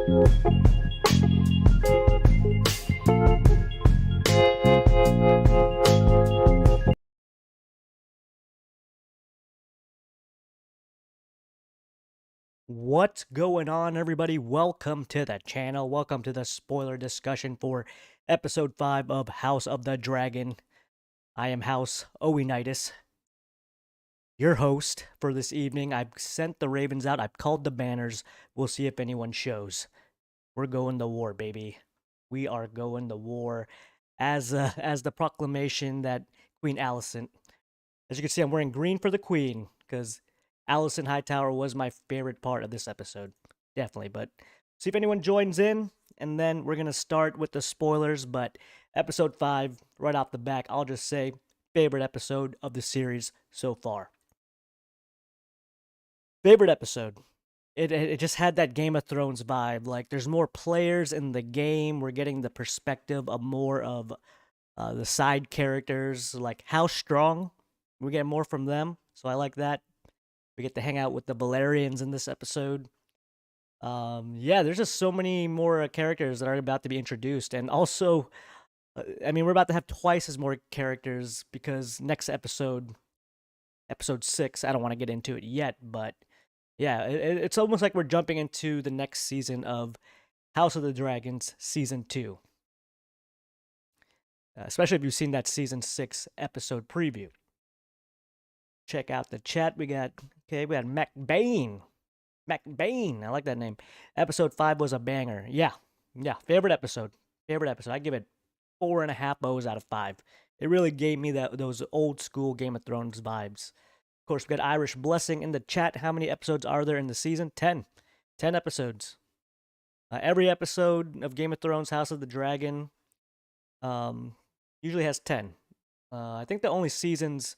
What's going on, everybody? Welcome to the channel. Welcome to the spoiler discussion for episode 5 of House of the Dragon. I am House Oenitis, your host for this evening. I've sent the ravens out. I've called the banners. We'll see if anyone shows. We're going to war, baby. We are going to war as the proclamation that Queen Alicent. As you can see, I'm wearing green for the Queen because Alicent Hightower was my favorite part of this episode. Definitely. But see if anyone joins in, and then we're going to start with the spoilers. But episode 5, right off the back, I'll just say favorite episode of the series so far. Favorite episode. It just had that Game of Thrones vibe. Like, there's more players in the game. We're getting the perspective of more of the side characters, like how strong. We get more from them, so I like that. We get to hang out with the Valerians in this episode. Yeah, there's just so many more characters that are about to be introduced, and also, I mean, we're about to have twice as more characters because next episode, episode 6. I don't want to get into it yet, but yeah, it's almost like we're jumping into the next season of House of the Dragons season 2. Especially if you've seen that season 6 episode preview. Check out the chat. We got McBain. McBain. I like that name. Episode 5 was a banger. Yeah. Favorite episode. I give it 4.5 O's out of 5. It really gave me those old school Game of Thrones vibes. Of course, we got Irish Blessing in the chat. How many episodes are there in the season? 10. 10 episodes. Every episode of Game of Thrones, House of the Dragon, usually has 10. I think the only seasons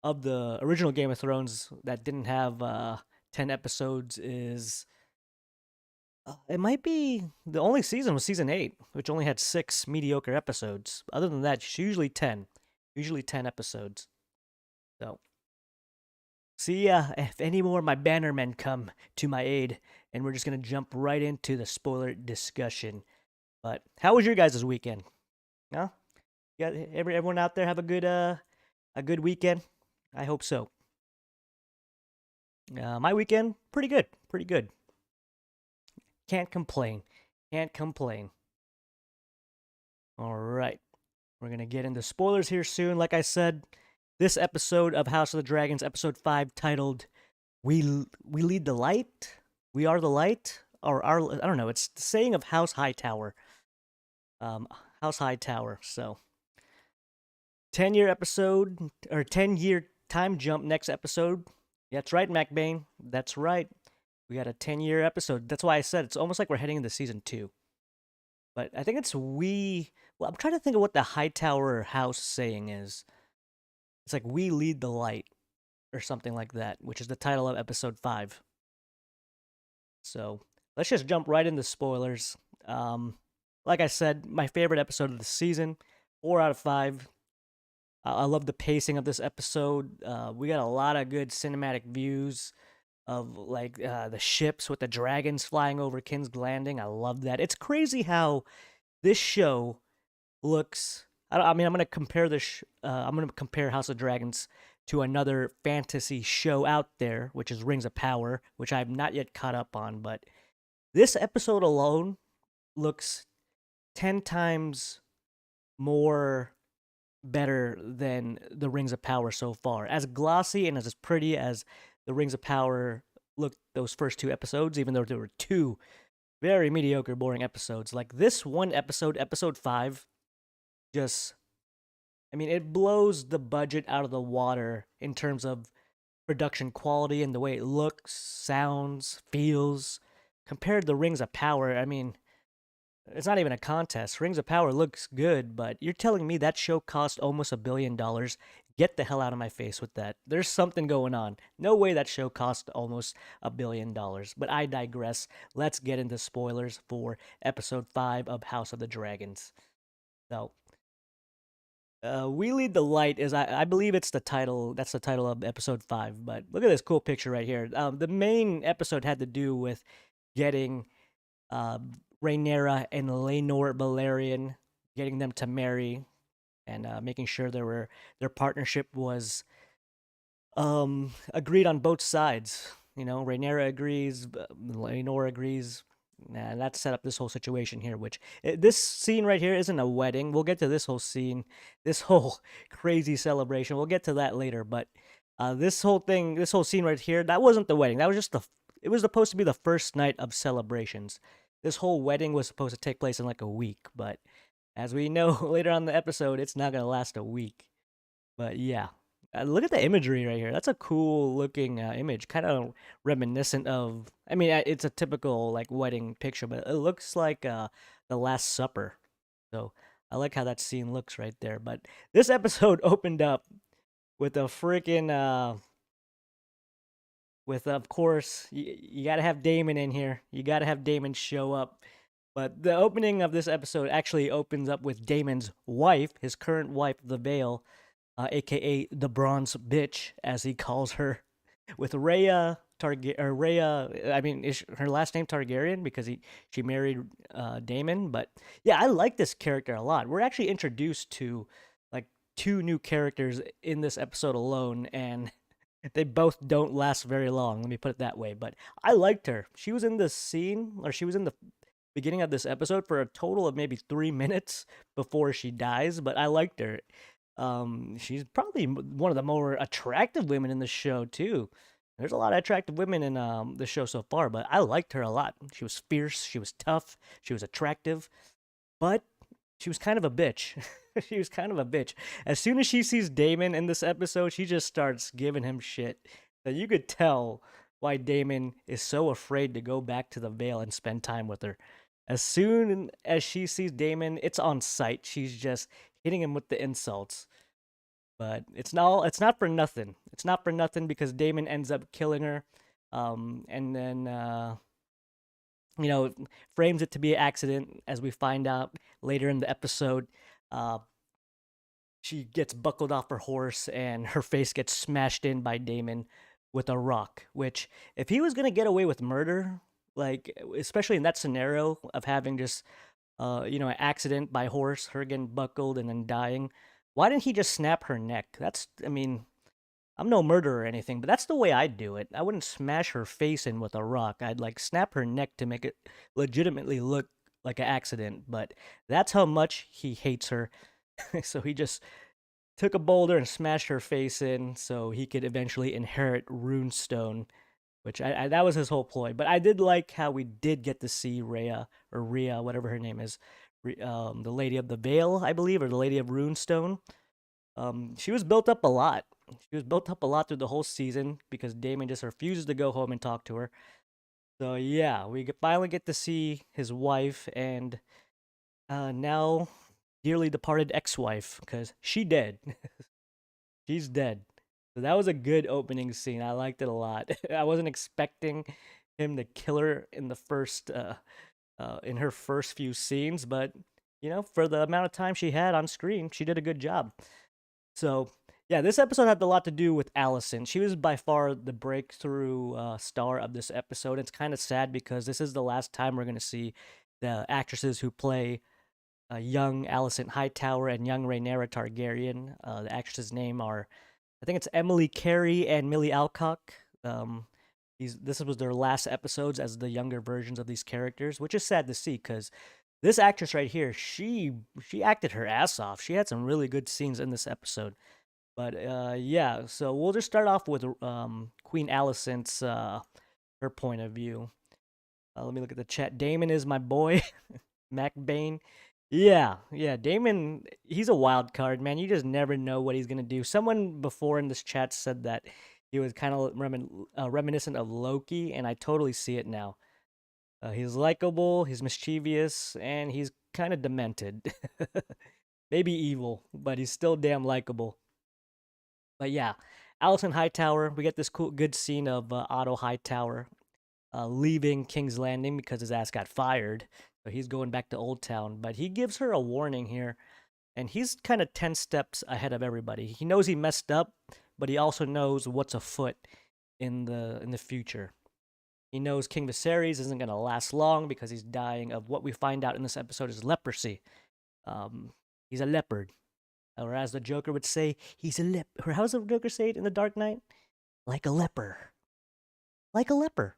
of the original Game of Thrones that didn't have 10 episodes is it might be the only season was season 8, which only had 6 mediocre episodes. Other than that, it's usually 10 episodes. So see if any more of my bannermen come to my aid, and we're just gonna jump right into the spoiler discussion. But how was your guys' weekend? Huh? You got everyone out there have a good weekend? I hope so. My weekend, pretty good. Can't complain. All right. We're going to get into spoilers here soon. Like I said, this episode of House of the Dragons, episode 5, titled We Lead the Light? We Are the Light? Or I don't know. It's the saying of House Hightower. House Hightower. So 10-year episode, or 10-year time jump next episode. That's right, McBain. That's right. We got a 10-year episode. That's why I said it's almost like we're heading into season 2. But I think it's well, I'm trying to think of what the Hightower house saying is. It's like we lead the light or something like that, which is the title of episode 5. So let's just jump right into spoilers. Like I said, my favorite episode of the season, 4 out of 5. I love the pacing of this episode. We got a lot of good cinematic views of like the ships with the dragons flying over King's Landing. I love that. It's crazy how this show looks. I mean, I'm gonna compare this. I'm gonna compare House of Dragons to another fantasy show out there, which is Rings of Power, which I've not yet caught up on. But this episode alone looks 10 times more better than the Rings of Power so far. As glossy and as pretty as the Rings of Power looked those first 2 episodes, even though there were 2 very mediocre, boring episodes. Like this one episode, episode 5, just, I mean, it blows the budget out of the water in terms of production quality and the way it looks, sounds, feels. Compared to Rings of Power, I mean, it's not even a contest. Rings of Power looks good, but you're telling me that show cost almost $1 billion? Get the hell out of my face with that. There's something going on. No way that show cost almost $1 billion. But I digress. Let's get into spoilers for episode 5 of House of the Dragons. So, We Lead the Light is, I believe it's the title. That's the title of episode 5. But look at this cool picture right here. The main episode had to do with getting uh, Rhaenyra and Laenor Balerion, getting them to marry and making sure their partnership was agreed on both sides. You know, Rhaenyra agrees, Laenor agrees. And that set up this whole situation here, which this scene right here isn't a wedding. We'll get to this whole scene, this whole crazy celebration. We'll get to that later. But this whole thing, this whole scene right here, that wasn't the wedding. That was just it was supposed to be the first night of celebrations. This whole wedding was supposed to take place in like a week. But as we know later on in the episode, it's not going to last a week. But yeah, look at the imagery right here. That's a cool looking image, kind of reminiscent of. I mean, it's a typical like wedding picture, but it looks like the Last Supper. So I like how that scene looks right there. But this episode opened up with a freaking with of course you got to have Damon in here. You got to have Damon show up. But the opening of this episode actually opens up with Damon's wife, his current wife, the Veil, aka the Bronze Bitch, as he calls her, with Rhea or Rhea. I mean, is her last name Targaryen because she married Daemon? But yeah, I like this character a lot. We're actually introduced to like two new characters in this episode alone, and they both don't last very long. Let me put it that way. But I liked her. She was in the scene, or she was in the beginning of this episode for a total of maybe 3 minutes before she dies. But I liked her. She's probably one of the more attractive women in the show too. There's a lot of attractive women in the show so far, but I liked her a lot. She was fierce, she was tough, she was attractive, but she was kind of a bitch. She was kind of a bitch. As soon as she sees Daemon in this episode, she just starts giving him shit. That you could tell why Daemon is so afraid to go back to the Vale and spend time with her. As soon as she sees Daemon, it's on sight. She's just hitting him with the insults. But it's not for nothing. It's not for nothing because Daemon ends up killing her. And then you know, frames it to be an accident as we find out later in the episode. Uh she gets buckled off her horse and her face gets smashed in by Daemon with a rock, which if he was going to get away with murder, like especially in that scenario of having just an accident by horse, her getting buckled and then dying. Why didn't he just snap her neck? I mean, I'm no murderer or anything, but that's the way I'd do it. I wouldn't smash her face in with a rock. I'd like snap her neck to make it legitimately look like an accident. But that's how much he hates her. So he just took a boulder and smashed her face in so he could eventually inherit Runestone, which that was his whole ploy. But I did like how we did get to see Rhea or Rhea, whatever her name is, the Lady of the Vale, I believe, or the Lady of Runestone. She was built up a lot. She was built up a lot through the whole season because Daemon just refuses to go home and talk to her. So yeah, finally get to see his wife and now dearly departed ex-wife because she dead. She's dead. So that was a good opening scene. I liked it a lot. I wasn't expecting him to kill her in the first in her first few scenes, but for the amount of time she had on screen, she did a good job. So yeah, this episode had a lot to do with Alicent. She was by far the breakthrough star of this episode. It's kind of sad because this is the last time we're gonna see the actresses who play young Alicent Hightower and young Rhaenyra Targaryen. The actresses' name are, I think it's Emily Carey and Millie Alcock. This was their last episodes as the younger versions of these characters, which is sad to see because this actress right here, she acted her ass off. She had some really good scenes in this episode. But yeah, so we'll just start off with Queen Alicent's her point of view. Let me look at the chat. Damon is my boy, Mac Bain. Yeah, Damon, he's a wild card, man. You just never know what he's gonna do. Someone before in this chat said that he was kind of reminiscent of Loki, and I totally see it now. He's likable, he's mischievous, and he's kind of demented. Maybe evil, but he's still damn likable. But yeah, Alicent Hightower, we get this good scene of Otto Hightower leaving King's Landing because his ass got fired. So he's going back to Old Town. But he gives her a warning here, and he's kind of 10 steps ahead of everybody. He knows he messed up, but he also knows what's afoot in the future. He knows King Viserys isn't going to last long because he's dying of what we find out in this episode is leprosy. He's a leopard. Or as the Joker would say, he's a lep. Or how's the Joker say it in The Dark Knight? Like a leper. Like a leper.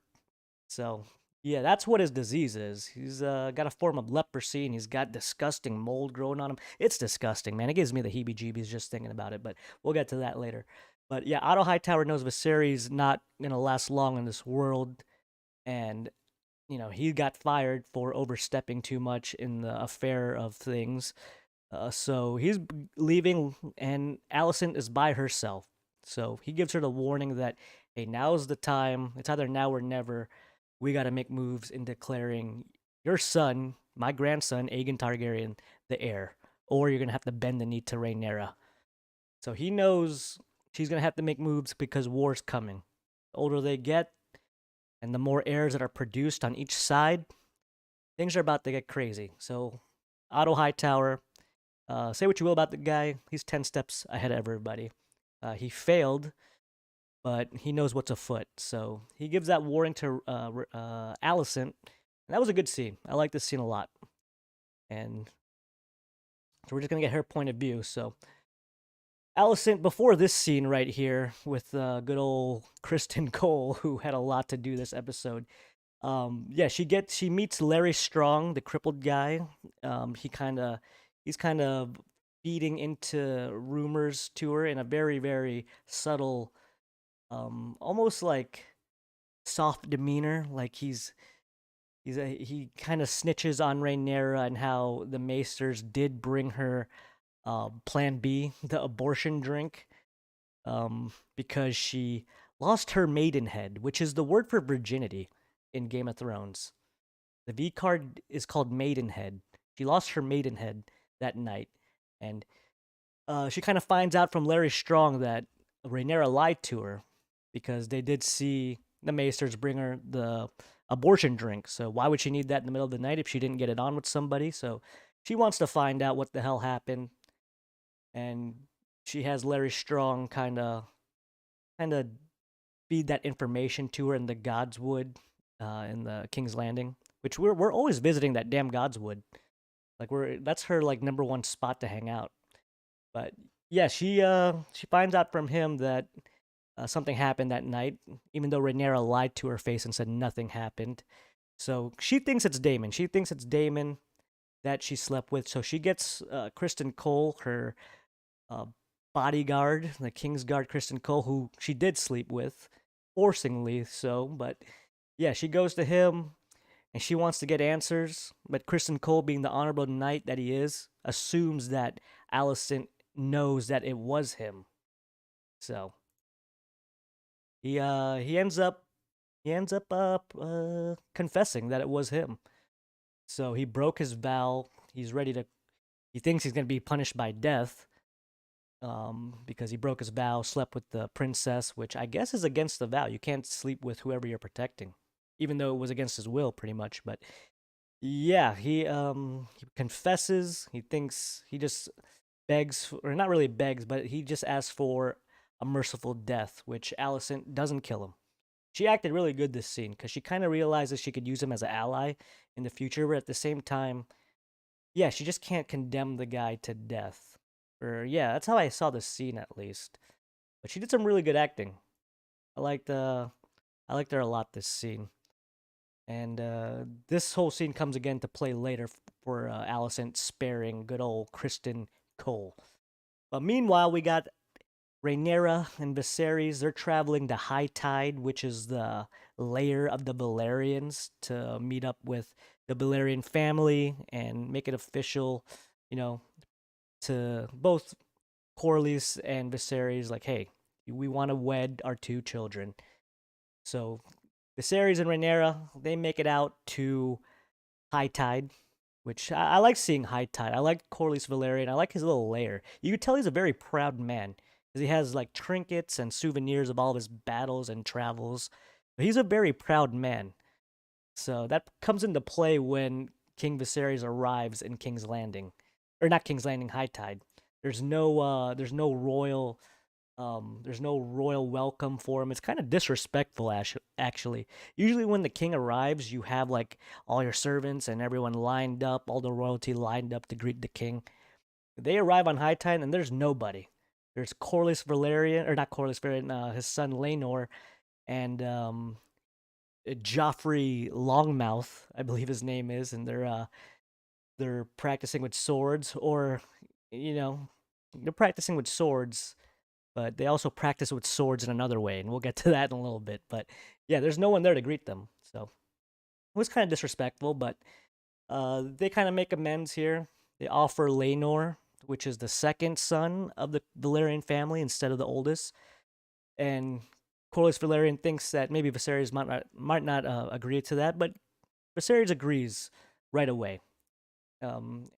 So, yeah, that's what his disease is. He's got a form of leprosy and he's got disgusting mold growing on him. It's disgusting, man. It gives me the heebie jeebies just thinking about it, but we'll get to that later. But yeah, Otto Hightower knows Viserys not going to last long in this world. And, he got fired for overstepping too much in the affair of things. So he's leaving, and Alicent is by herself. So he gives her the warning that, hey, now's the time. It's either now or never. We got to make moves in declaring your son, my grandson, Aegon Targaryen, the heir, or you're gonna have to bend the knee to Rhaenyra. So he knows she's gonna have to make moves because war's coming. The older they get, and the more heirs that are produced on each side, things are about to get crazy. So Otto Hightower, say what you will about the guy, he's 10 steps ahead of everybody. He failed, but he knows what's afoot. So he gives that warning to Alicent. And that was a good scene. I like this scene a lot. And so we're just going to get her point of view. So Alicent, before this scene right here with good old Kristen Cole, who had a lot to do this episode, she meets Larry Strong, the crippled guy. He's kind of feeding into rumors to her in a very, very subtle, almost like soft demeanor. Like he kind of snitches on Rhaenyra and how the Maesters did bring her Plan B, the abortion drink, because she lost her maidenhead, which is the word for virginity in Game of Thrones. The V card is called Maidenhead. She lost her maidenhead that night, and she kind of finds out from Larry Strong that Rhaenyra lied to her because they did see the Maesters bring her the abortion drink. So why would she need that in the middle of the night if she didn't get it on with somebody? So she wants to find out what the hell happened, and she has Larry Strong kind of feed that information to her in the Godswood, in the King's Landing, which we're always visiting that damn Godswood. Like that's her like number one spot to hang out. But yeah, she finds out from him that something happened that night, even though Rhaenyra lied to her face and said nothing happened. So she thinks it's Daemon. She thinks it's Daemon that she slept with. So she gets Kristen Cole, her uh, bodyguard, the King's Guard Kristen Cole, who she did sleep with, forcingly so. But yeah, she goes to him and she wants to get answers. But Kristen Cole, being the honorable knight that he is, assumes that Alicent knows that it was him. So he ends up confessing that it was him. So he broke his vow. He thinks he's gonna be punished by death, because he broke his vow, slept with the princess, which I guess is against the vow. You can't sleep with whoever you're protecting, even though it was against his will, pretty much. But yeah, he confesses. He just begs, or not really begs, but he just asks for a merciful death, which Alicent doesn't kill him. She acted really good this scene because she kind of realizes she could use him as an ally in the future, but at the same time, yeah, she just can't condemn the guy to death. Or yeah, that's how I saw the scene at least. But she did some really good acting. I liked I liked her a lot this scene. And this whole scene comes again to play later for Alicent sparing good old Kristen Cole. But meanwhile, we got Rhaenyra and Viserys. They're traveling to High Tide, which is the lair of the Velaryons, to meet up with the Velaryon family and make it official, you know, to both Corlys and Viserys, like, hey, we want to wed our two children. So Viserys and Rhaenyra, they make it out to High Tide, which I like seeing High Tide. I like Corlys Velaryon. I like his little lair. You could tell he's a very proud man because he has like trinkets and souvenirs of all of his battles and travels. But he's a very proud man. So that comes into play when King Viserys arrives in King's Landing, or not King's Landing, High Tide. There's no royal There's no royal welcome for him. It's kind of disrespectful, actually. Usually, when the king arrives, you have like all your servants and everyone lined up, all the royalty lined up to greet the king. They arrive on High Tide, and there's nobody. There's Corlys Valerian, or not Corlys Valerian, his son Laenor, and Joffrey Longmouth, I believe his name is, and they're practicing with swords, or you know, they're practicing with swords, but they also practice with swords in another way, and we'll get to that in a little bit. But yeah, there's no one there to greet them, so it was kind of disrespectful. But they kind of make amends here. They offer Laenor, which is the second son of the Valerian family instead of the oldest, and Corlys Valerian thinks that maybe Viserys might not agree to that, but Viserys agrees right away. Um,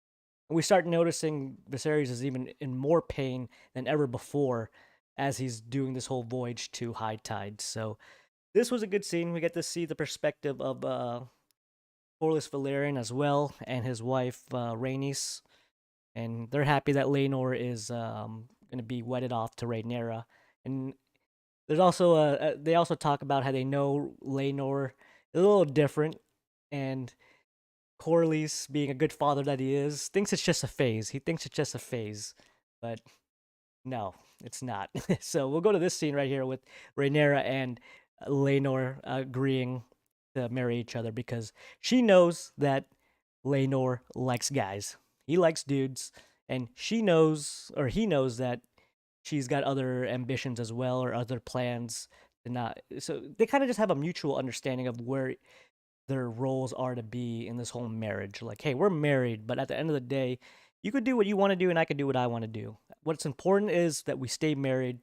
we start noticing Viserys is even in more pain than ever before as he's doing this whole voyage to High Tide. So this was a good scene. We get to see the perspective of Corlys Valerian as well and his wife Rhaenys, and they're happy that Laenor is going to be wedded off to Rhaenyra. And there's also they also talk about how they know Laenor is a little different, and Corlys, being a good father that he is, thinks it's just a phase. He thinks it's just a phase, but no, it's not. So we'll go to this scene right here with Rhaenyra and Laenor agreeing to marry each other because she knows that Laenor likes guys. He likes dudes, and she knows, or he knows, that she's got other ambitions as well or other plans to not. So they kind of just have a mutual understanding of where their roles are to be in this whole marriage. Like, hey, we're married, but at the end of the day, you could do what you want to do, and I could do what I want to do. What's important is that we stay married,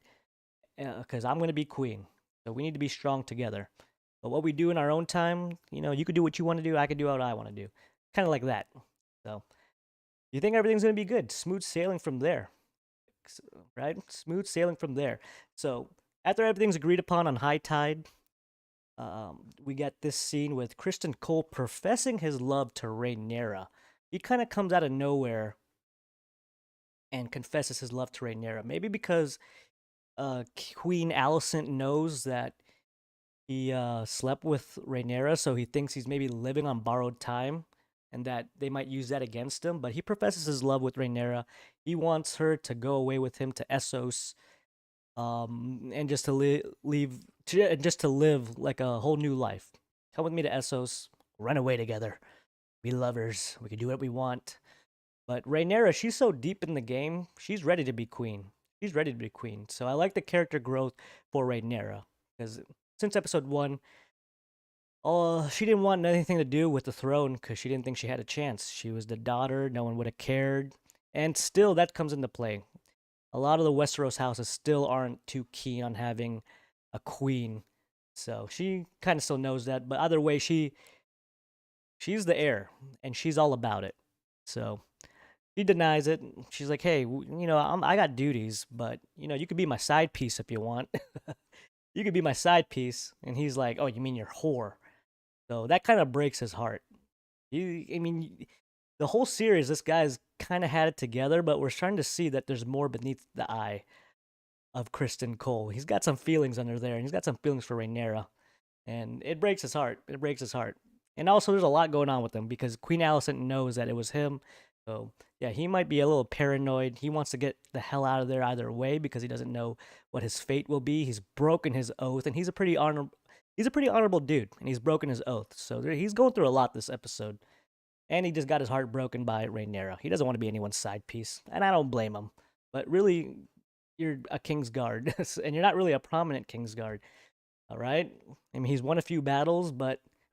because I'm going to be queen. So we need to be strong together. But what we do in our own time, you could do what you want to do, I could do what I want to do. Kind of like that. So you think everything's going to be good. Smooth sailing from there. Right? Smooth sailing from there. So after everything's agreed upon on High Tide, we get this scene with Criston Cole professing his love to Rhaenyra. He kind of comes out of nowhere and confesses his love to Rhaenyra. Maybe because Queen Alicent knows that he slept with Rhaenyra, so he thinks he's maybe living on borrowed time, and that they might use that against him. But he professes his love with Rhaenyra. He wants her to go away with him to Essos, and just to just to live like a whole new life. Come with me to Essos, run away together, be lovers. We can do what we want. But Rhaenyra, she's so deep in the game, she's ready to be queen. She's ready to be queen. So I like the character growth for Rhaenyra because since episode one, she didn't want anything to do with the throne because she didn't think she had a chance. She was the daughter; no one would have cared, and still that comes into play. A lot of the Westeros houses still aren't too keen on having a queen. So she kind of still knows that, but either way, she's the heir and she's all about it. So she denies it. She's like, "Hey, I got duties, but you could be my side piece if you want. You could be my side piece." And he's like, "Oh, you mean your whore?" So that kind of breaks his heart. I mean, the whole series, this guy's kind of had it together, but we're starting to see that there's more beneath the eye of Criston Cole. He's got some feelings under there, and he's got some feelings for Rhaenyra, and it breaks his heart. It breaks his heart. And also, there's a lot going on with him because Queen Alicent knows that it was him. So yeah, he might be a little paranoid. He wants to get the hell out of there either way because he doesn't know what his fate will be. He's broken his oath, and he's a pretty honorable dude, and he's broken his oath. So he's going through a lot this episode. And he just got his heart broken by Rhaenyra. He doesn't want to be anyone's side piece, and I don't blame him. But really, you're a Kingsguard, and you're not really a prominent Kingsguard. All right. I mean, he's won a few battles,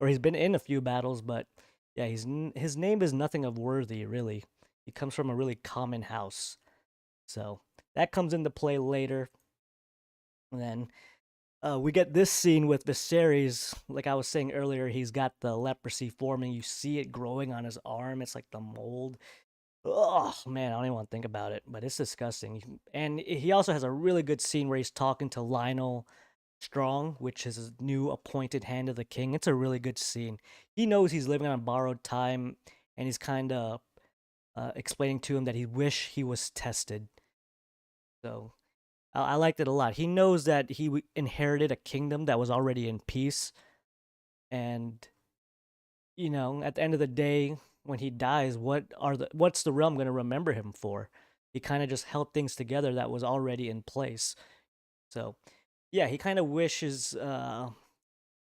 or he's been in a few battles, but yeah, his name is nothing of worthy, really. He comes from a really common house, so that comes into play later. And then we get this scene with Viserys. Like I was saying earlier, he's got the leprosy forming. You see it growing on his arm. It's like the mold. Oh man, I don't even want to think about it, but it's disgusting. And he also has a really good scene where he's talking to Lionel Strong, which is his new appointed hand of the king. It's a really good scene. He knows he's living on borrowed time, and he's kind of explaining to him that he wish he was tested. So I liked it a lot. He knows that inherited a kingdom that was already in peace, and at the end of the day, when he dies, what's the realm going to remember him for? He kind of just held things together that was already in place. So, yeah, he kind of wishes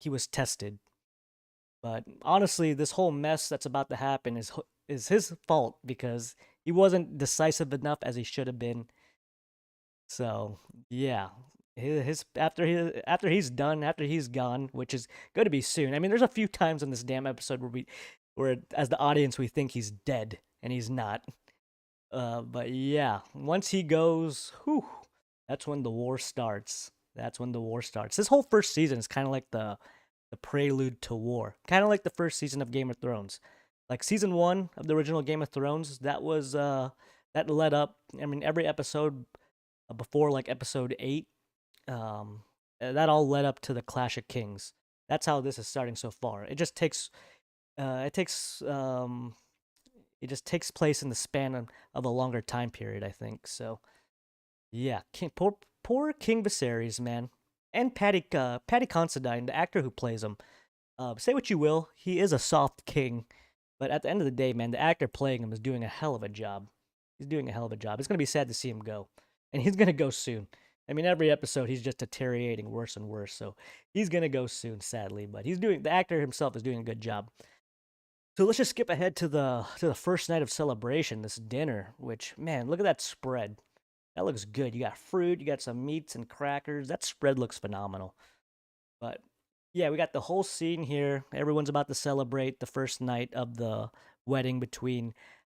he was tested. But honestly, this whole mess that's about to happen is his fault because he wasn't decisive enough as he should have been. So yeah, his after he's done, after he's gone, which is going to be soon. I mean, there's a few times in this damn episode where as the audience we think he's dead and he's not. But yeah, once he goes, whew, that's when the war starts. That's when the war starts. This whole first season is kind of like the prelude to war, kind of like the first season of Game of Thrones. Like season 1 of the original Game of Thrones, that led up. I mean, every episode before like episode 8, that all led up to the Clash of Kings. That's how this is starting so far. It just takes place in the span of a longer time period, I think. So yeah, poor King Viserys, man, and Patty Considine, the actor who plays him. Say what you will, he is a soft king, but at the end of the day, man, the actor playing him is doing a hell of a job. He's doing a hell of a job. It's gonna be sad to see him go, and he's gonna go soon. I mean, every episode he's just deteriorating worse and worse. So he's gonna go soon, sadly. But the actor himself is doing a good job. So let's just skip ahead to the first night of celebration, this dinner. Which, man, look at that spread. That looks good. You got fruit, you got some meats and crackers. That spread looks phenomenal. But yeah, we got the whole scene here. Everyone's about to celebrate the first night of the wedding between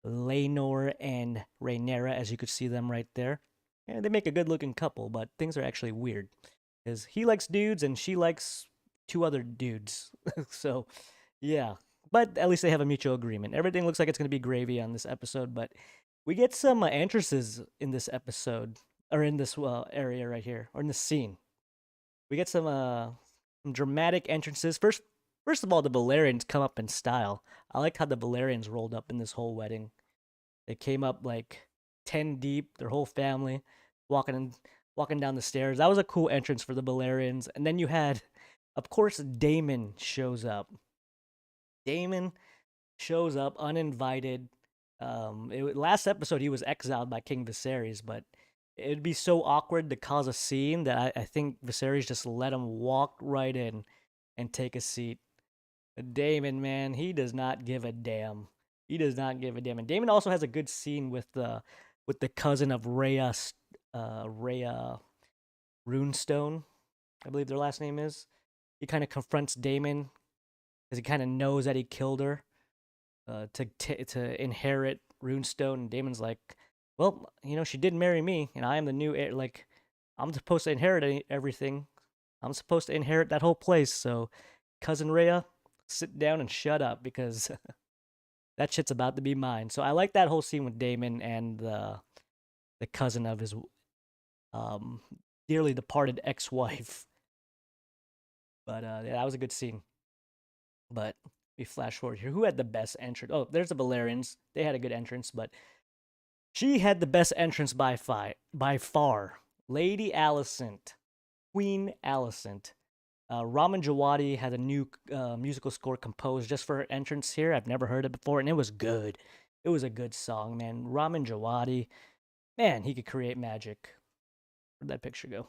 Laenor and Rhaenyra, as you could see them right there. And they make a good-looking couple, but things are actually weird. Because he likes dudes and she likes two other dudes. So, yeah. But at least they have a mutual agreement. Everything looks like it's going to be gravy on this episode, but we get some entrances in this episode, or in this area right here, or in this scene. We get some dramatic entrances. First of all, the Valerians come up in style. I like how the Valerians rolled up in this whole wedding. They came up like 10 deep, their whole family, walking down the stairs. That was a cool entrance for the Valerians. And then you had, of course, Daemon shows up. Daemon shows up uninvited. Last episode he was exiled by King Viserys, but it'd be so awkward to cause a scene that I think Viserys just let him walk right in and take a seat. Daemon, man, he does not give a damn. He does not give a damn. And Daemon also has a good scene with the cousin of Rhea Runestone, I believe their last name is. He kind of confronts Daemon because he kind of knows that he killed her to inherit Runestone. And Daemon's like, well, she did marry me, and I am the new heir. Like, I'm supposed to inherit everything. I'm supposed to inherit that whole place. So, cousin Rhea, sit down and shut up because that shit's about to be mine. So I like that whole scene with Daemon and the cousin of his um dearly departed ex-wife. But yeah, that was a good scene. But we flash forward here. Who had the best entrance? Oh, there's the Valerians. They had a good entrance, but she had the best entrance by far. Lady Alicent, Queen Alicent. Ramin Djawadi had a new musical score composed just for her entrance here. I've never heard it before, and it was good. It was a good song, man. Ramin Djawadi, man, he could create magic. Where'd that picture go?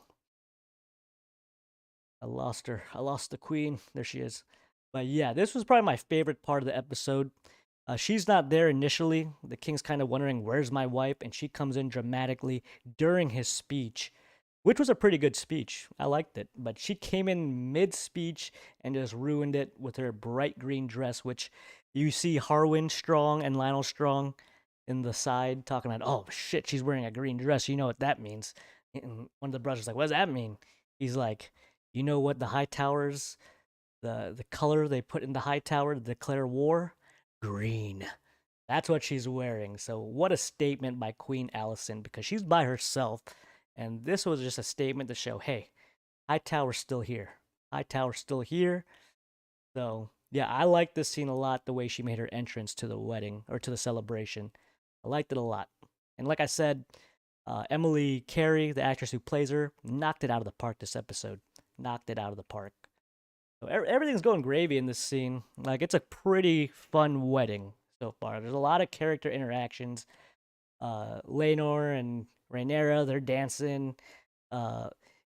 I lost her. I lost the queen. There she is. But yeah, this was probably my favorite part of the episode. She's not there initially. The king's kind of wondering, where's my wife? And she comes in dramatically during his speech, which was a pretty good speech. I liked it. But she came in mid speech and just ruined it with her bright green dress, which you see Harwin Strong and Lionel Strong in the side talking about, oh shit, she's wearing a green dress. You know what that means. And one of the brothers like, what does that mean? He's like, you know what the High Towers, the color they put in the High Tower to declare war? Green. That's what she's wearing. So what a statement by Queen Alicent, because she's by herself. And this was just a statement to show, hey, High Tower's still here. High Tower's still here. So yeah, I like this scene a lot, the way she made her entrance to the wedding or to the celebration. I liked it a lot. And like I said, Emily Carey, the actress who plays her, knocked it out of the park this episode. Knocked it out of the park. So everything's going gravy in this scene. Like, it's a pretty fun wedding so far. There's a lot of character interactions. Laenor and Rhaenyra, they're dancing. Uh,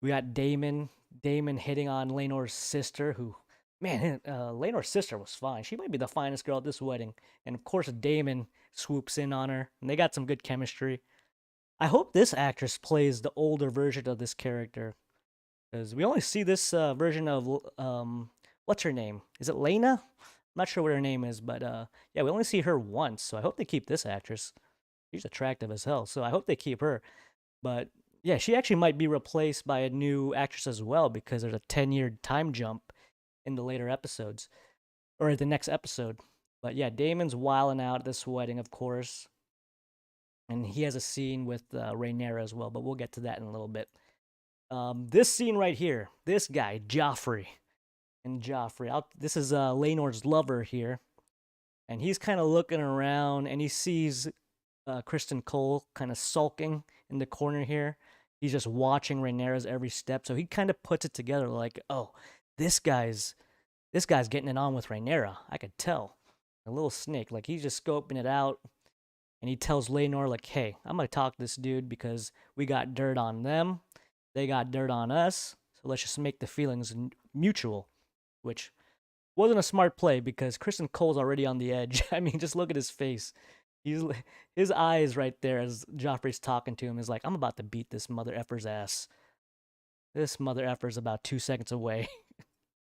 we got Damon. Damon hitting on Laenor's sister, who, man, Laenor's sister was fine. She might be the finest girl at this wedding. And of course, Damon swoops in on her, and they got some good chemistry. I hope this actress plays the older version of this character, because we only see this version of what's her name? Is it Lena? I'm not sure what her name is, but yeah, we only see her once. So I hope they keep this actress. She's attractive as hell, so I hope they keep her. But yeah, she actually might be replaced by a new actress as well, because there's a 10-year time jump in the later episodes, or the next episode. But yeah, Damon's wilding out at this wedding, of course, and he has a scene with Rhaenyra as well. But we'll get to that in a little bit. This scene right here, this guy Joffrey, this is Laenor's lover here, and he's kind of looking around, and he sees Kristen Cole kind of sulking in the corner here. He's just watching Rhaenyra's every step, so he kind of puts it together like, oh, this guy's getting it on with Rhaenyra. I could tell. A little snake, like he's just scoping it out, and he tells Laenor like, hey, I'm gonna talk to this dude because we got dirt on them, they got dirt on us, so let's just make the feelings mutual, which wasn't a smart play because Kristen Cole's already on the edge. I mean, just look at his face. His eyes right there as Joffrey's talking to him is like, I'm about to beat this mother effer's ass. This mother effer's about 2 seconds away.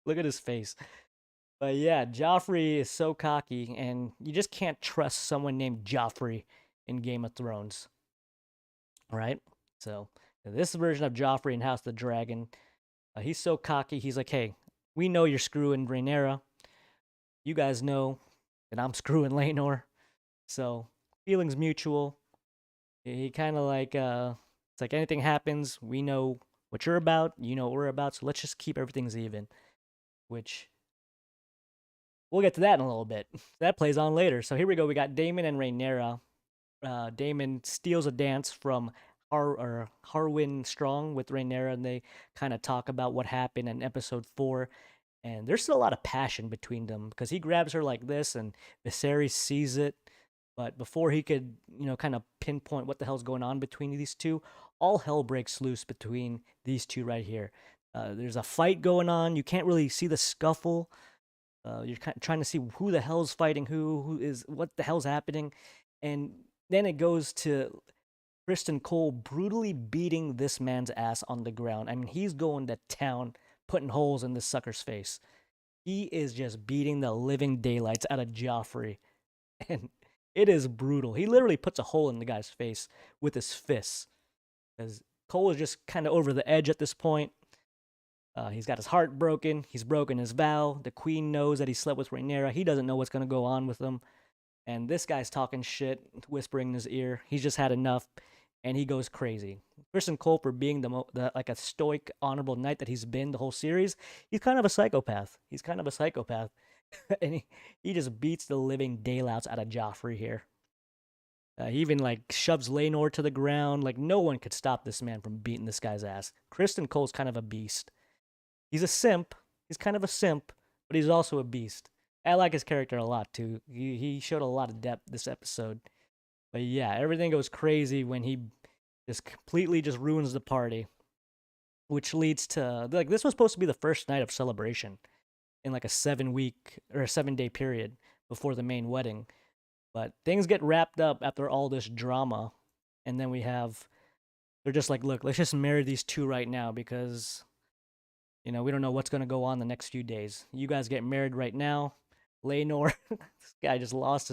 Look at his face. But yeah, Joffrey is so cocky, and you just can't trust someone named Joffrey in Game of Thrones. Right? So, this version of Joffrey in House of the Dragon, he's so cocky, he's like, hey, we know you're screwing Rhaenyra. You guys know that I'm screwing Laenor. So, feelings mutual. He kind of like, it's like anything happens, we know what you're about, you know what we're about, so let's just keep everything's even. Which, we'll get to that in a little bit. That plays on later. So here we go, we got Daemon and Rhaenyra. Daemon steals a dance from Harwin Strong with Rhaenyra, and they kind of talk about what happened in episode 4. And there's still a lot of passion between them, because he grabs her like this, and Viserys sees it. But before he could, kind of pinpoint what the hell's going on between these two, all hell breaks loose between these two right here. There's a fight going on. You can't really see the scuffle. You're kind of trying to see who the hell's fighting what the hell's happening. And then it goes to Kristen Cole brutally beating this man's ass on the ground. I mean, he's going to town, putting holes in this sucker's face. He is just beating the living daylights out of Joffrey. And it is brutal. He literally puts a hole in the guy's face with his fists. Because Cole is just kind of over the edge at this point. He's got his heart broken. He's broken his vow. The queen knows that he slept with Rhaenyra. He doesn't know what's going to go on with him. And this guy's talking shit, whispering in his ear. He's just had enough, and he goes crazy. Kristen Cole, for being like a stoic, honorable knight that he's been the whole series, he's kind of a psychopath. And he just beats the living daylights out of Joffrey here. He even like shoves Laenor to the ground. Like, no one could stop this man from beating this guy's ass. Kristen Cole's kind of a beast. He's a simp. He's kind of a simp, but he's also a beast. I like his character a lot too. He showed a lot of depth this episode. But yeah, everything goes crazy when he just completely just ruins the party, which leads to, like, this was supposed to be the first night of celebration in like a 7-week or a 7-day period before the main wedding. But things get wrapped up after all this drama, and then they're just like, look, let's just marry these two right now, because we don't know what's going to go on the next few days. You guys get married right now. Laenor, this guy just lost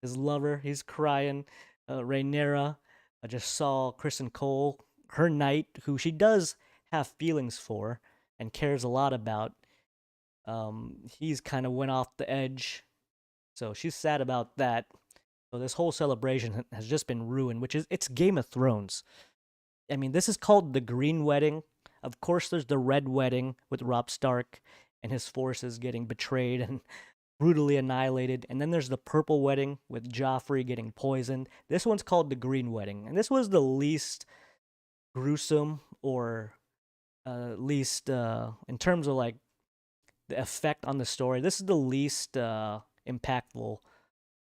his lover. He's crying. Rhaenyra, I just saw Kristen Cole, her knight, who she does have feelings for and cares a lot about. He's kind of went off the edge, so she's sad about that. So this whole celebration has just been ruined, it's Game of Thrones. I mean, this is called the Green Wedding. Of course, there's the Red Wedding with Robb Stark and his forces getting betrayed and brutally annihilated. And then there's the purple wedding with Joffrey getting poisoned. This one's called the green wedding, and this was the least gruesome, or least in terms of like the effect on the story. This is the least impactful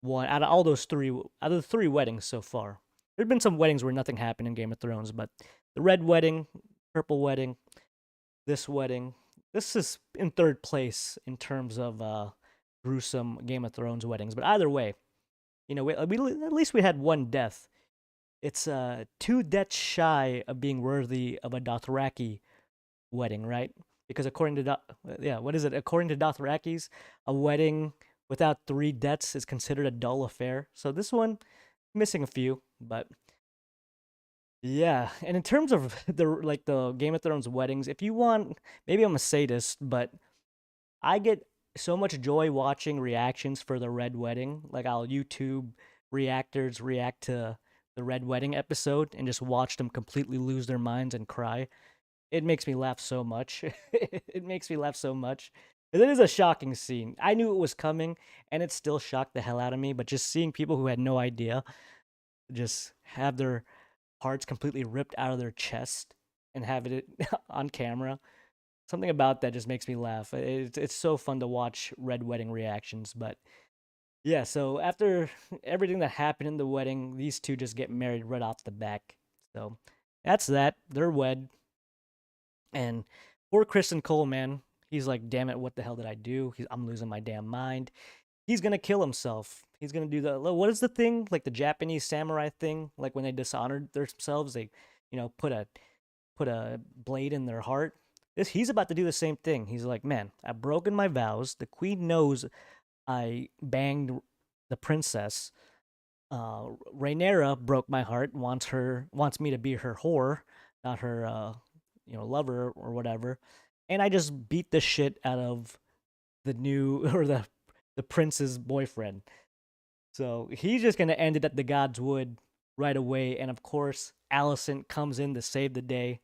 one out of all those three, out of the three weddings so far. There've been some weddings where nothing happened in Game of Thrones, but the red wedding, purple wedding, this wedding, this is in third place in terms of gruesome Game of Thrones weddings. But either way, we at least we had one death. It's two deaths shy of being worthy of a Dothraki wedding, right? Because according to what is it? According to Dothrakis, a wedding without three deaths is considered a dull affair. So this one missing a few, but yeah. And in terms of the Game of Thrones weddings, if you want, maybe I'm a sadist, but I get so much joy watching reactions for the Red Wedding. Like, I'll YouTube reactors react to the Red Wedding episode and just watch them completely lose their minds and cry. It makes me laugh so much. It makes me laugh so much. It is a shocking scene. I knew it was coming, and it still shocked the hell out of me. But just seeing people who had no idea just have their hearts completely ripped out of their chest and have it on camera, something about that just makes me laugh. It's so fun to watch Red Wedding reactions. But yeah, so after everything that happened in the wedding, these two just get married right off the back. So that's that. They're wed. And poor Kristen Cole, man, he's like, damn it, what the hell did I do? I'm losing my damn mind. He's gonna kill himself. He's gonna do what is the thing? Like the Japanese samurai thing? Like when they dishonored themselves, they, put a blade in their heart. He's about to do the same thing. He's like, man, I've broken my vows. The queen knows I banged the princess. Rhaenyra broke my heart. Wants me to be her whore, not her lover or whatever. And I just beat the shit out of the new or the prince's boyfriend. So he's just gonna end it at the God's Wood right away. And of course, Alicent comes in to save the day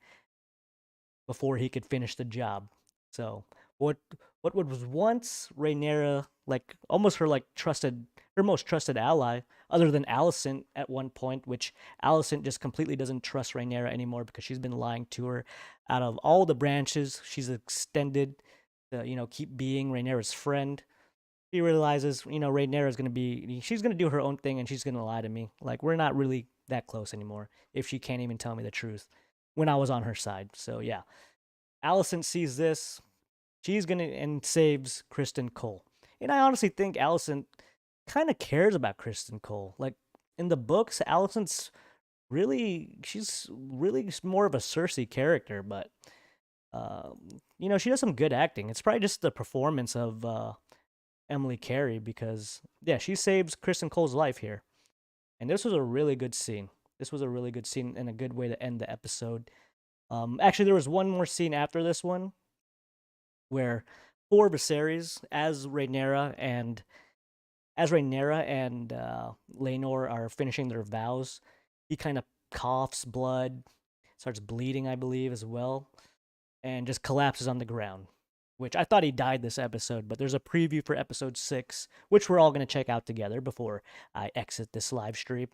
before he could finish the job. So what was once Rhaenyra, like almost her most trusted ally, other than Alicent at one point, which Alicent just completely doesn't trust Rhaenyra anymore because she's been lying to her. Out of all the branches she's extended to, keep being Rhaenyra's friend, she realizes, Rhaenyra is she's gonna do her own thing and she's gonna lie to me. Like, we're not really that close anymore if she can't even tell me the truth when I was on her side. So yeah, Alicent sees this. She's gonna and saves Kristen Cole. And I honestly think Alicent kind of cares about Kristen Cole. Like in the books, she's really more of a Cersei character, but she does some good acting. It's probably just the performance of Emily Carey, because yeah, she saves Kristen Cole's life here. And this was a really good scene. This was a really good scene and a good way to end the episode. Actually, there was one more scene after this one where poor Viserys, as Rhaenyra and Laenor are finishing their vows, he kind of coughs blood, starts bleeding, I believe, as well, and just collapses on the ground. Which I thought he died this episode, but there's a preview for episode 6, which we're all going to check out together before I exit this live stream.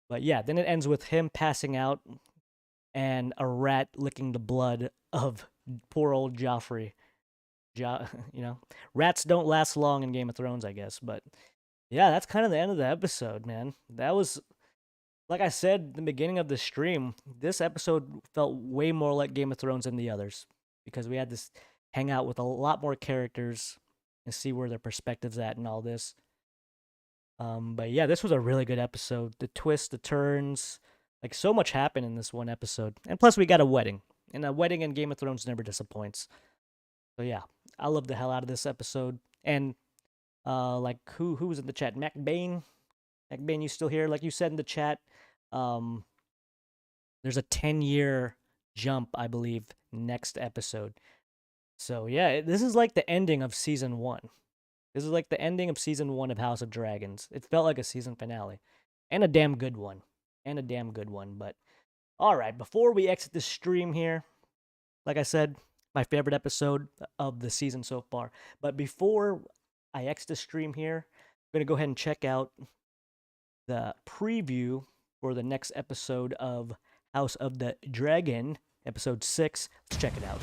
But yeah, then it ends with him passing out and a rat licking the blood of poor old Joffrey. Rats don't last long in Game of Thrones, I guess. But yeah, that's kind of the end of the episode, man. That was, like I said in the beginning of the stream, this episode felt way more like Game of Thrones than the others, because we had this hang out with a lot more characters and see where their perspective's at and all this. But yeah, this was a really good episode. The twists, the turns, like so much happened in this one episode. And plus we got a wedding. And a wedding in Game of Thrones never disappoints. So yeah, I love the hell out of this episode. And who was in the chat? Mac Bain, you still here? Like you said in the chat, there's a 10-year jump, I believe, next episode. So yeah, this is like the ending of season 1. This is like the ending of season 1 of House of Dragons. It felt like a season finale, and a damn good one, But all right, before we exit the stream here, like I said, my favorite episode of the season so far. But before I X the stream here. I'm gonna go ahead and check out the preview for the next episode of House of the Dragon, episode 6. Let's check it out.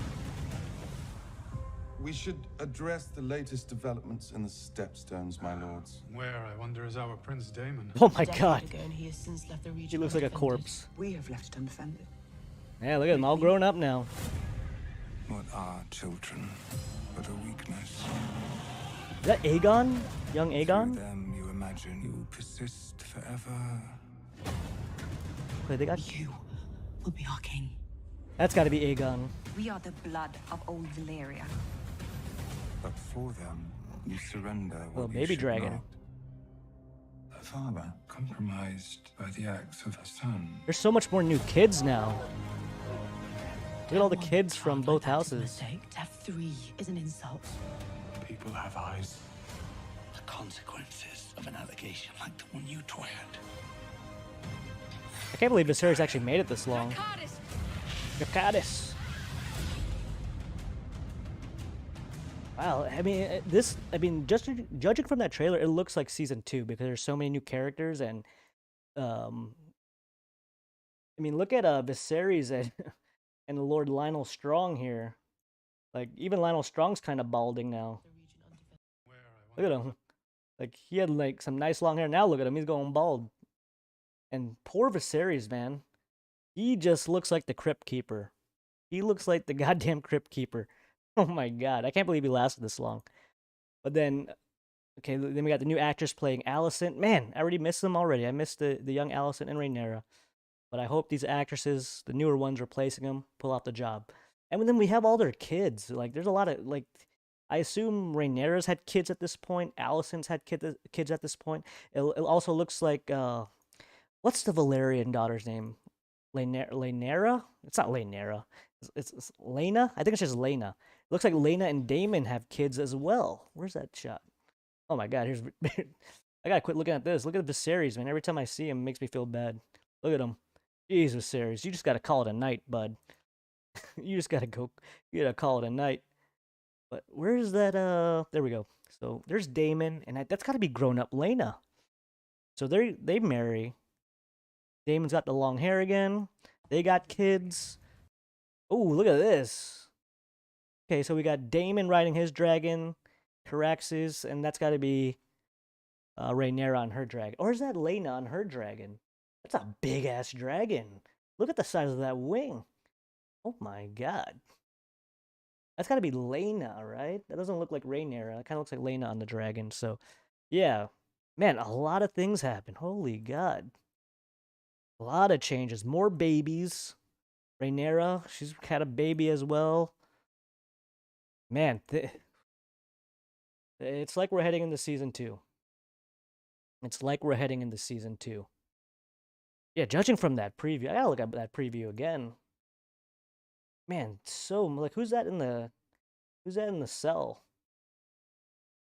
We should address the latest developments in the Stepstones, my lords. Where, I wonder, is our Prince Daemon? Oh my god. Ago, and he has since left the region He looks like a undefended. corpse. We have left undefended. Yeah, look at him, all grown up now. What are children but a weakness? Is that Aegon? Young Through Aegon? them you imagine you persist forever. Wait, they got... You will be our king. That's gotta be Aegon. We are the blood of old Valyria. But for them, you surrender what Little you baby should dragon. not. A father compromised by the acts of a son. There's so much more new kids now. Look at all the One kids from child both like that is a houses. mistake. To have 3 is an insult. People have eyes. The consequences of an allegation like the one you twirled. I can't believe Viserys actually made it this long. Dracarys. Wow, I mean, just judging from that trailer, it looks like season 2 because there's so many new characters and, I mean, look at Viserys and and Lord Lionel Strong here. Like even Lionel Strong's kind of balding now. Where, I Look wonder. at him. Like he had like some nice long hair. Now look at him, he's going bald. And poor Viserys, man. He just looks like the Crypt Keeper. He looks like the goddamn Crypt Keeper. Oh my god, I can't believe he lasted this long. But then, okay, then we got the new actress playing Alicent. Man, I already missed them already. I missed the young Alicent and Rhaenyra. But I hope these actresses, the newer ones replacing them, pull out the job. And then we have all their kids. Like, there's a lot of, like, I assume Rhaenyra's had kids at this point. Alicent's had kids at this point. It also looks like, what's the Valerian daughter's name? Rhaenyra? It's not Rhaenyra. It's Laena? I think it's just Laena. It looks like Laena and Daemon have kids as well. Where's that shot? Oh my god, here's... I gotta quit looking at this. Look at Viserys, man. Every time I see him, it makes me feel bad. Look at him. Jeez, Viserys, you just gotta call it a night, bud. You just gotta go... You gotta call it a night. But where's that, There we go. So, there's Daemon, and that's gotta be grown-up Laena. So, they marry. Daemon's got the long hair again. They got kids. Oh, look at this. Okay, so we got Daemon riding his dragon, Caraxes, and that's got to be Rhaenyra on her dragon. Or is that Laena on her dragon? That's a big-ass dragon. Look at the size of that wing. Oh my god. That's got to be Laena, right? That doesn't look like Rhaenyra. It kind of looks like Laena on the dragon. So, yeah. Man, a lot of things happen. Holy god. A lot of changes. More babies. Rhaenyra, she's had a baby as well. Man, it's like we're heading into season 2. It's like we're heading into season 2. Yeah, judging from that preview, I gotta look at that preview again. Man, so like who's that in the cell?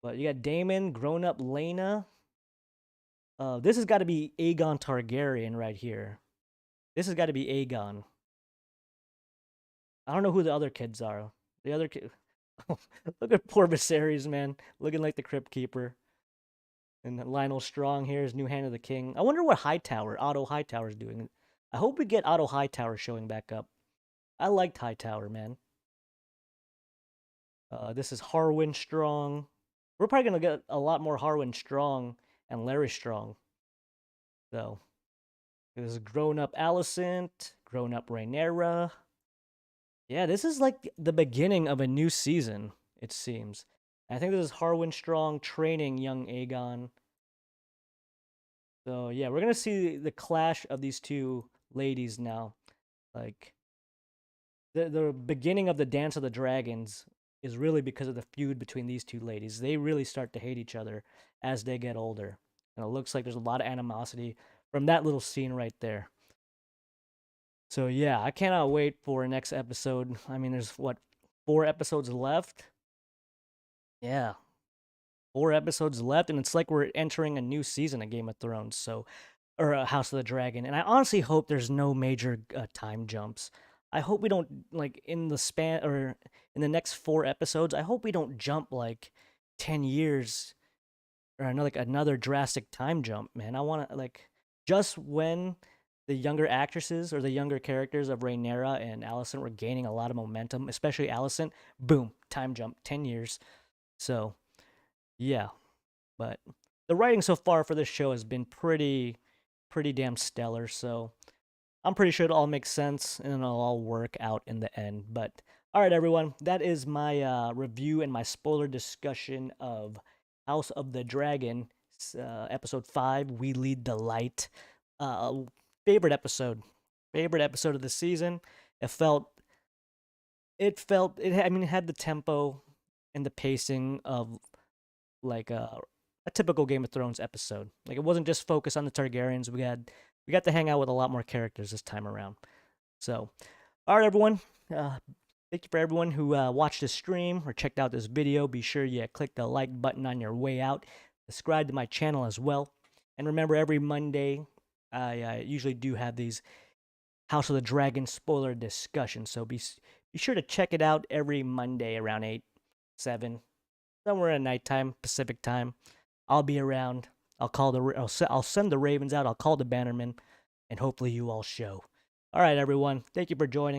But you got Daemon, grown up Laena. This has got to be Aegon Targaryen right here. This has got to be Aegon. I don't know who the other kids are. The other kid. Look at poor Viserys, man. Looking like the Crypt Keeper. And Lionel Strong here is new Hand of the King. I wonder what Otto Hightower's doing. I hope we get Otto Hightower showing back up. I liked Hightower, man. This is Harwin Strong. We're probably going to get a lot more Harwin Strong and Larry Strong. So, this is grown-up Alicent, grown-up Rhaenyra. Yeah, this is like the beginning of a new season, it seems. I think this is Harwin Strong training young Aegon. So, yeah, we're going to see the clash of these two ladies now. Like, the beginning of the Dance of the Dragons is really because of the feud between these two ladies. They really start to hate each other as they get older. And it looks like there's a lot of animosity from that little scene right there. So yeah, I cannot wait for next episode. I mean, there's what, 4 episodes left? Yeah. 4 episodes left, and it's like we're entering a new season of Game of Thrones, so, or House of the Dragon. And I honestly hope there's no major time jumps. I hope we don't, like, in the span, or in the next 4 episodes, I hope we don't jump, like, 10 years or another drastic time jump, man. I want to just when the younger actresses or the younger characters of Rhaenyra and Alicent were gaining a lot of momentum, especially Alicent, boom, time jump, 10 years. So, yeah. But the writing so far for this show has been pretty damn stellar, so I'm pretty sure it all makes sense and it'll all work out in the end. But all right, everyone, that is my review and my spoiler discussion of House of the Dragon, episode 5. We Lead the Light. Favorite episode of the season. It had the tempo and the pacing of like a typical Game of Thrones episode. Like, it wasn't just focused on the Targaryens. We got to hang out with a lot more characters this time around. So, all right, everyone. Thank you for everyone who watched this stream or checked out this video. Be sure you click the like button on your way out. Subscribe to my channel as well. And remember, every Monday, I usually do have these House of the Dragon spoiler discussions. So be sure to check it out every Monday around 8, 7, somewhere at nighttime, Pacific time. I'll be around. I'll send the Ravens out. I'll call the Bannermen, and hopefully you all show. All right, everyone. Thank you for joining.